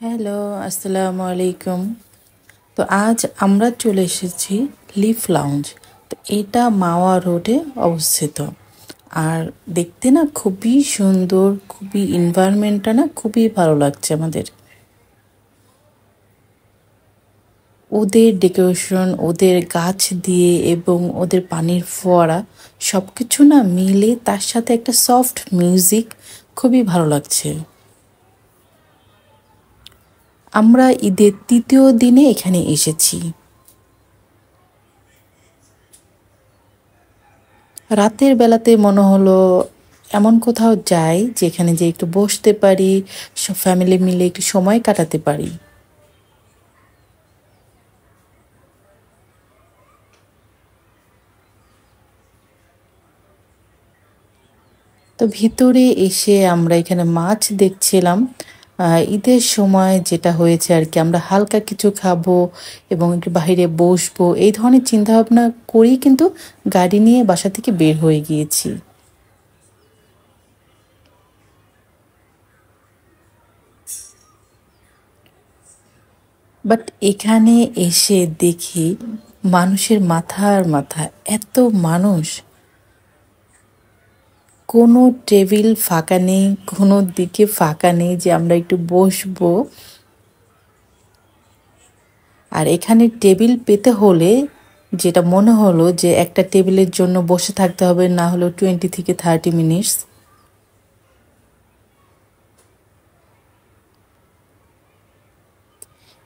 Hello, আসসালামু আলাইকুম। তো আজ আমরা চলে এসেছি লিফ লাউঞ্জ। তো এটা মাওয়া রোডে অবস্থিত। আর দেখতে না খুবই সুন্দর, খুবই এনভায়রনমেন্টটা না খুবই ভালো লাগছে আমাদের। ওদের ডেকোরেশন, ওদের গাছ দিয়ে এবং ওদের পানির ফোয়ারা সব কিছু না মিলে তার সাথে একটা সফট মিউজিক খুবই ভালো লাগছে। আমরা ঈদের তৃতীয় দিনে এখানে এসেছি। রাতের বেলাতে মনে হলো এমন কোথাও যাই যেখানে যে একটু বসতে পারি, সব ফ্যামিলি মিলে একটু সময় কাটাতে পারি। তো ভিতরে এসে আমরা এখানে মাছ দেখছিলাম। ঈদের সময় যেটা হয়েছে আর কি, আমরা হালকা কিছু খাবো এবং একটু বাইরে বসবো এই ধরনের চিন্তাভাবনা করেই কিন্তু গাড়ি নিয়ে বাসা থেকে বের হয়ে গিয়েছি। বাট এখানে এসে দেখি মানুষের মাথার মাথা এত মানুষ, কোনো টেবিল ফাঁকা নেই, কোনো দিকে ফাঁকা নেই যে আমরা একটু বসবো। আর এখানে টেবিল পেতে হলে যেটা মনে হলো যে একটা টেবিলের জন্য বসে থাকতে হবে না হলেও 20 থেকে 30 মিনিটস।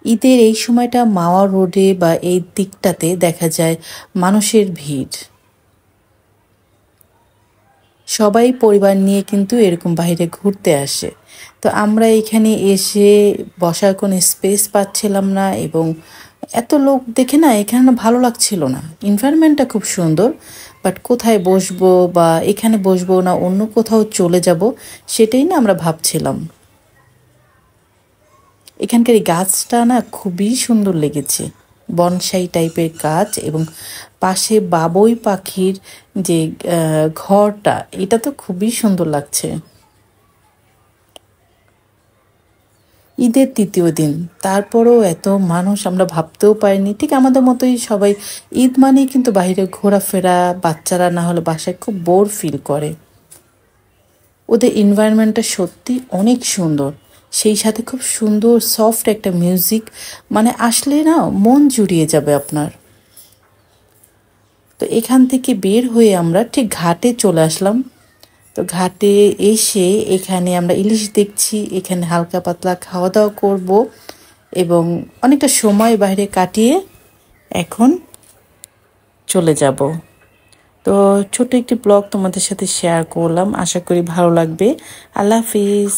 ঈদের এই সময়টা মাওয়া রোডে বা এই দিকটাতে দেখা যায় মানুষের ভিড়। সবাই পরিবার নিয়ে কিন্তু এরকম বাইরে ঘুরতে আসে। তো আমরা এখানে এসে বসার কোনো স্পেস পাচ্ছিলাম না এবং এত লোক দেখে না এখানে না ভালো লাগছিল না। এনভায়রনমেন্টটা খুব সুন্দর, বাট কোথায় বসবো বা এখানে বসবো না অন্য কোথাও চলে যাব সেটাই না আমরা ভাবছিলাম। এখানকার এই গাছটা না খুবই সুন্দর লেগেছে, বনসাই টাইপের গাছ এবং পাশে বাবুই পাখির যে ঘরটা, এটা তো খুবই সুন্দর লাগছে। ঈদের তৃতীয় দিন, তারপরও এত মানুষ আমরা ভাবতেও পারিনি। ঠিক আমাদের মতোই সবাই ঈদ মানেই কিন্তু বাইরে ঘোরাফেরা, বাচ্চারা না হলে বাসায় খুব বোর ফিল করে। ওদের এনভায়রনমেন্টটা সত্যি অনেক সুন্দর, সেই সাথে খুব সুন্দর সফট একটা মিউজিক, মানে আসলে না মন জুড়িয়ে যাবে আপনার। তো এখান থেকে বের হয়ে আমরা ঠিক ঘাটে চলে আসলাম। তো ঘাটে এসে এখানে আমরা ইলিশ দেখছি, এখানে হালকা পাতলা খাওয়া দাওয়া করব এবং অনেকটা সময় বাইরে কাটিয়ে এখন চলে যাব। তো ছোট একটি ব্লগ তোমাদের সাথে শেয়ার করলাম, আশা করি ভালো লাগবে। আল্লাহ হাফিজ।